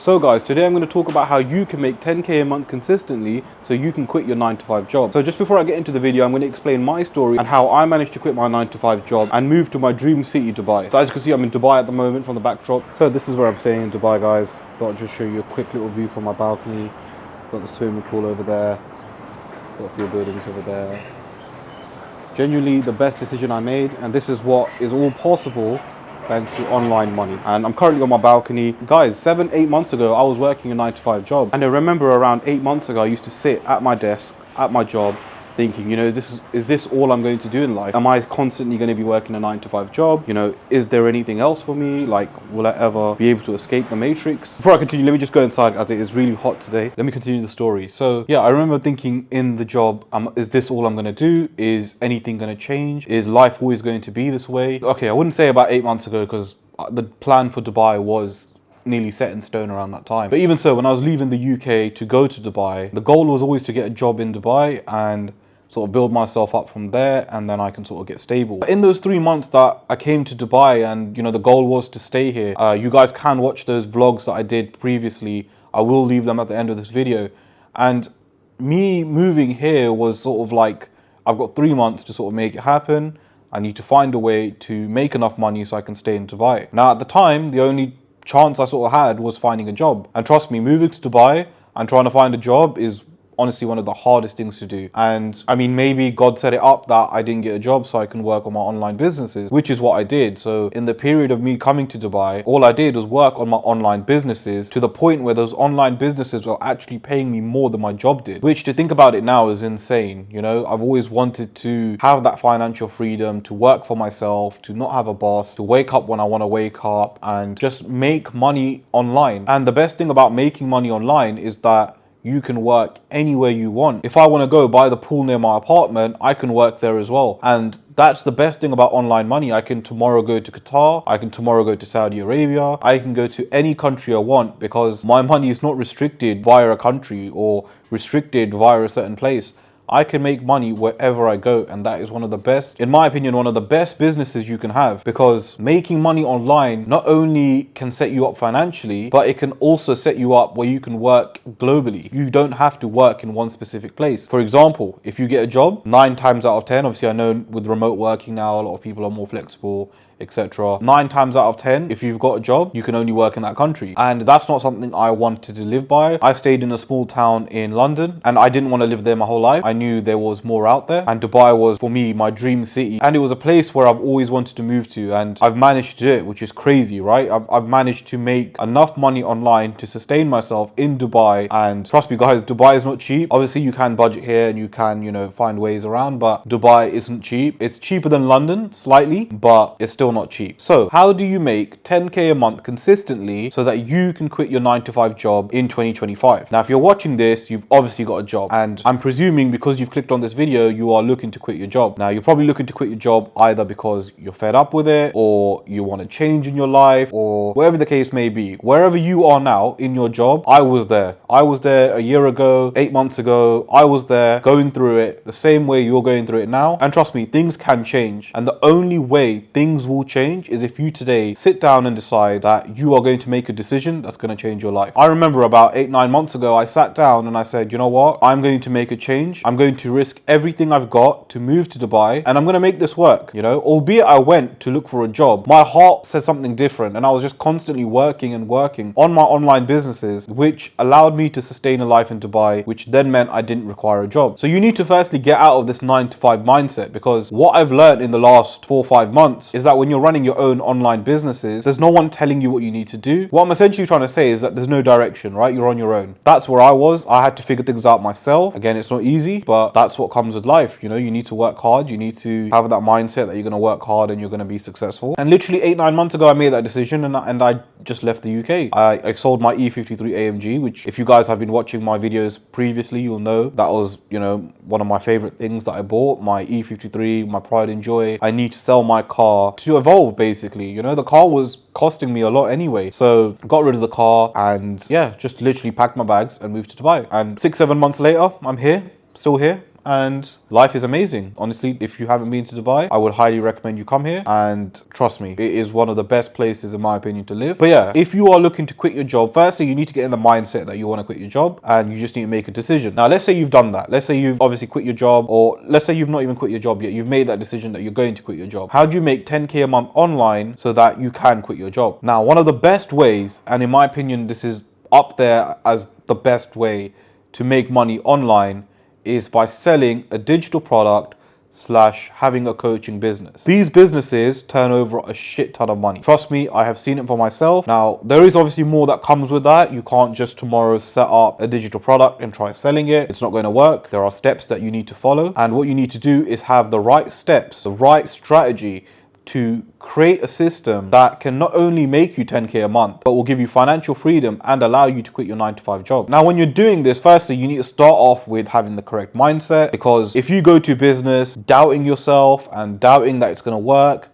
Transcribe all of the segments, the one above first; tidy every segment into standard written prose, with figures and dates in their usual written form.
So guys, today I'm going to talk about how you can make 10k a month consistently so you can quit your 9 to 5 job. So just before I get into the video, I'm going to explain my story and how I managed to quit my 9 to 5 job and move to my dream city, Dubai. So as you can see, I'm in Dubai at the moment from the backdrop. So this is where I'm staying in Dubai, guys. Thought I'd just show you a quick little view from my balcony. Got the swimming pool over there. Got a few buildings over there. Genuinely the best decision I made, and this is what is all possible thanks to online money. And I'm currently on my balcony. Guys, 7-8 months ago, I was working a 9 to 5 job. And I remember around 8 months ago, I used to sit at my desk, at my job, thinking, you know, is this all I'm going to do in life? Am I constantly going to be working a 9 to 5 job? You know, is there anything else for me? Like, will I ever be able to escape the matrix? Before I continue, let me just go inside as it is really hot today. Let me continue the story. So yeah, I remember thinking in the job, is this all I'm going to do? Is anything going to change? Is life always going to be this way? Okay, I wouldn't say about 8 months ago, because the plan for Dubai was nearly set in stone around that time. But even so, when I was leaving the UK to go to Dubai, the goal was always to get a job in Dubai and sort of build myself up from there, and then I can sort of get stable. But in those 3 months that I came to Dubai, and you know, the goal was to stay here. You guys can watch those vlogs that I did previously. I will leave them at the end of this video. And me moving here was sort of like, I've got 3 months to sort of make it happen. I need to find a way to make enough money so I can stay in Dubai. Now at the time, the only chance I sort of had was finding a job. And trust me, moving to Dubai and trying to find a job is honestly one of the hardest things to do. And I mean, maybe God set it up that I didn't get a job so I can work on my online businesses, which is what I did. So in the period of me coming to Dubai, all I did was work on my online businesses to the point where those online businesses were actually paying me more than my job did, which, to think about it now, is insane. You know, I've always wanted to have that financial freedom, to work for myself, to not have a boss, to wake up when I want to wake up and just make money online. And the best thing about making money online is that you can work anywhere you want. If I want to go by the pool near my apartment, I can work there as well. And that's the best thing about online money. I can tomorrow go to Qatar. I can tomorrow go to Saudi Arabia. I can go to any country I want because my money is not restricted via a country or restricted via a certain place. I can make money wherever I go, and that is one of the best, in my opinion, one of the best businesses you can have, because making money online not only can set you up financially, but it can also set you up where you can work globally. You don't have to work in one specific place. For example, if you get a job, 9 times out of 10, obviously I know with remote working now, a lot of people are more flexible, etc. 9 times out of 10, if you've got a job, you can only work in that country. And that's not something I wanted to live by. I stayed in a small town in London and I didn't want to live there my whole life. I knew there was more out there, and Dubai was, for me, my dream city. And it was a place where I've always wanted to move to, and I've managed to do it, which is crazy, right? I've managed to make enough money online to sustain myself in Dubai. And trust me, guys, Dubai is not cheap. Obviously, you can budget here and you can, you know, find ways around, but Dubai isn't cheap. It's cheaper than London, slightly, but it's still not cheap. So how do you make 10k a month consistently so that you can quit your 9 to 5 job in 2025? Now, if you're watching this, you've obviously got a job, and I'm presuming because you've clicked on this video, you are looking to quit your job. Now, you're probably looking to quit your job either because you're fed up with it, or you want to change in your life, or whatever the case may be. Wherever you are now in your job, I was there. I was there a year ago, 8 months ago. I was there going through it the same way you're going through it now. And trust me, things can change. And the only way things will change is if you today sit down and decide that you are going to make a decision that's going to change your life. I remember about 8-9 months ago, I sat down and I said, you know what? I'm going to make a change. I'm going to risk everything I've got to move to Dubai, and I'm going to make this work. You know, albeit I went to look for a job, my heart said something different, and I was just constantly working and working on my online businesses, which allowed me to sustain a life in Dubai, which then meant I didn't require a job. So you need to firstly get out of this 9 to 5 mindset, because what I've learned in the last 4-5 months is that when you're running your own online businesses, there's no one telling you what you need to do. What I'm essentially trying to say is that there's no direction, right? You're on your own. That's where I was. I had to figure things out myself. Again, it's not easy, but that's what comes with life. You know, you need to work hard. You need to have that mindset that you're going to work hard and you're going to be successful. And literally 8-9 months ago, I made that decision, and I just left the UK. I sold my E53 AMG, which, if you guys have been watching my videos previously, you'll know that was, you know, one of my favorite things that I bought. My E53, my pride and joy. I need to sell my car to evolve, basically. You know, the car was costing me a lot anyway. So got rid of the car and yeah, just literally packed my bags and moved to Dubai. And 6-7 months later, I'm here. Still here. and life is amazing. Honestly, if you haven't been to Dubai, I would highly recommend you come here, and trust me, it is one of the best places in my opinion to live. But yeah, if you are looking to quit your job, firstly, you need to get in the mindset that you want to quit your job, and you just need to make a decision. Now, let's say you've done that. Let's say you've obviously quit your job, or let's say you've not even quit your job yet. You've made that decision that you're going to quit your job. How do you make 10K a month online so that you can quit your job? Now, one of the best ways, and in my opinion, this is up there as the best way to make money online, is by selling a digital product / having a coaching business. These businesses turn over a shit ton of money. Trust me, I have seen it for myself. Now, there is obviously more that comes with that. You can't just tomorrow set up a digital product and try selling it. It's not going to work. There are steps that you need to follow. And what you need to do is have the right steps, the right strategy to create a system that can not only make you 10K a month, but will give you financial freedom and allow you to quit your 9-to-5 job. Now, when you're doing this, firstly, you need to start off with having the correct mindset, because if you go to business doubting yourself and doubting that it's going to work,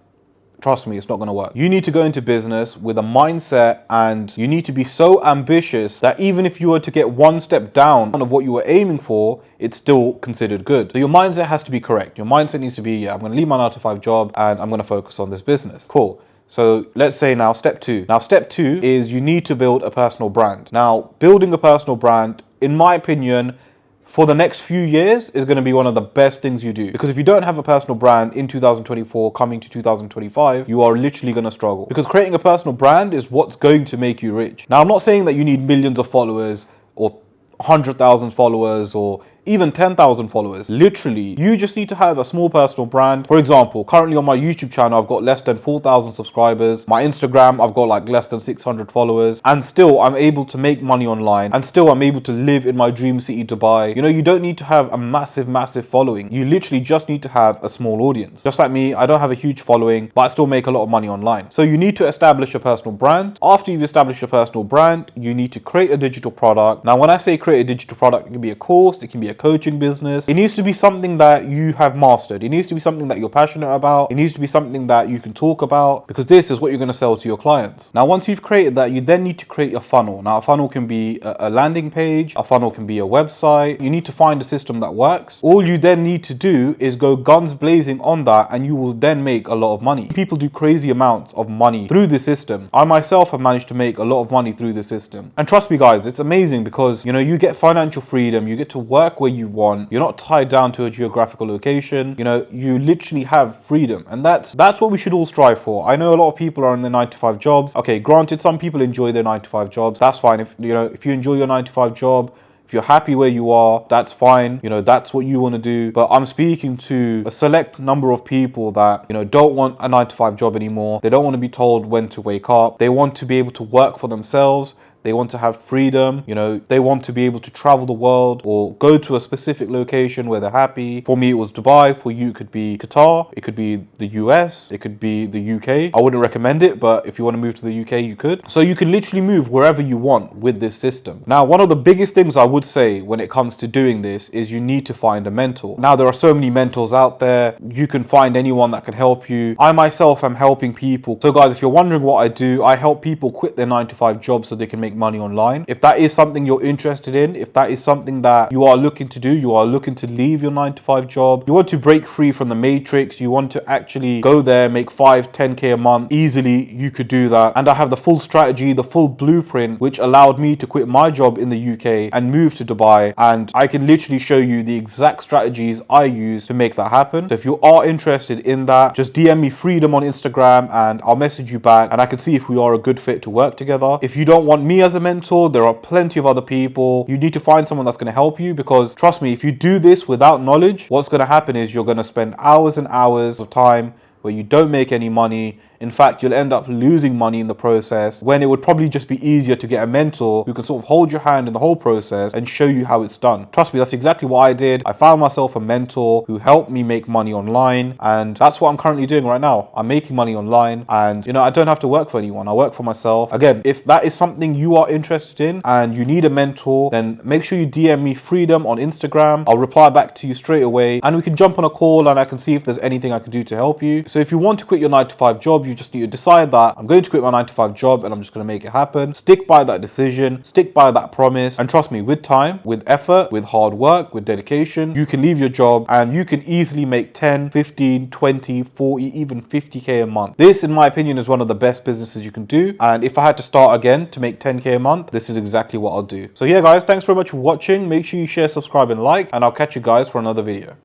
trust me, it's not going to work. You need to go into business with a mindset, and you need to be so ambitious that even if you were to get one step down of what you were aiming for, it's still considered good. So your mindset has to be correct. Your mindset needs to be, yeah, I'm going to leave my 9-to-5 job and I'm going to focus on this business. Cool. So let's say now step two. Now step two is you need to build a personal brand. Now, building a personal brand, in my opinion, for the next few years is going to be one of the best things you do. Because if you don't have a personal brand in 2024 coming to 2025, you are literally going to struggle. Because creating a personal brand is what's going to make you rich. Now, I'm not saying that you need millions of followers or 100,000 followers or even 10,000 followers. Literally, you just need to have a small personal brand. For example, currently on my YouTube channel, I've got less than 4,000 subscribers. My Instagram, I've got like less than 600 followers. And still, I'm able to make money online. And still, I'm able to live in my dream city, Dubai. You know, you don't need to have a massive following. You literally just need to have a small audience. Just like me, I don't have a huge following, but I still make a lot of money online. So you need to establish a personal brand. After you've established a personal brand, you need to create a digital product. Now, when I say create a digital product, it can be a course, it can be a coaching business. It needs to be something that you have mastered. It needs to be something that you're passionate about. It needs to be something that you can talk about, because this is what you're going to sell to your clients. Now, once you've created that, you then need to create a funnel. Now, a funnel can be a landing page. A funnel can be a website. You need to find a system that works. All you then need to do is go guns blazing on that, and you will then make a lot of money. People do crazy amounts of money through the system. I myself have managed to make a lot of money through the system. And trust me, guys, it's amazing, because, you know, you get financial freedom. You get to work where you want. You're not tied down to a geographical location. You know, you literally have freedom, and that's what we should all strive for. I know a lot of people are in their 9-to-5 jobs. Okay, granted, some people enjoy their 9-to-5 jobs. That's fine. If you enjoy your 9-to-5 job, if you're happy where you are, that's fine. You know, that's what you want to do. But I'm speaking to a select number of people that, you know, don't want a 9-to-5 job anymore. They don't want to be told when to wake up. They want to be able to work for themselves. They want to have freedom. You know, they want to be able to travel the world or go to a specific location where they're happy. For me, it was Dubai. For you, it could be Qatar. It could be the US. It could be the UK. I wouldn't recommend it, but if you want to move to the UK, you could. So you can literally move wherever you want with this system. Now, one of the biggest things I would say when it comes to doing this is you need to find a mentor. Now, there are so many mentors out there. You can find anyone that can help you. I myself am helping people. So guys, if you're wondering what I do, I help people quit their 9-to-5 jobs so they can make money online. If that is something you're interested in, if that is something that you are looking to do, you are looking to leave your 9-to-5 job, you want to break free from the matrix, you want to actually go there, make 5-10K a month easily, you could do that. And I have the full strategy, the full blueprint, which allowed me to quit my job in the UK and move to Dubai. And I can literally show you the exact strategies I use to make that happen. So if you are interested in that, just DM me freedom on Instagram and I'll message you back, and I can see if we are a good fit to work together. If you don't want me as a mentor, there are plenty of other people. You need to find someone that's going to help you, because trust me, if you do this without knowledge, what's going to happen is you're going to spend hours and hours of time where you don't make any money. In fact, you'll end up losing money in the process, when it would probably just be easier to get a mentor who can sort of hold your hand in the whole process and show you how it's done. Trust me, that's exactly what I did. I found myself a mentor who helped me make money online, and that's what I'm currently doing right now. I'm making money online, and you know, I don't have to work for anyone. I work for myself. Again, if that is something you are interested in and you need a mentor, then make sure you DM me freedom on Instagram. I'll reply back to you straight away, and we can jump on a call and I can see if there's anything I can do to help you. So if you want to quit your 9-to-5 job, you just need to decide that I'm going to quit my 9 to 5 job and I'm just going to make it happen. Stick by that decision, stick by that promise, and trust me, with time, with effort, with hard work, with dedication, you can leave your job and you can easily make 10, 15, 20, 40, even 50k a month. This, in my opinion, is one of the best businesses you can do. And if I had to start again to make 10k a month, this is exactly what I'll do. So yeah, guys, thanks very much for watching. Make sure you share, subscribe, and like, and I'll catch you guys for another video.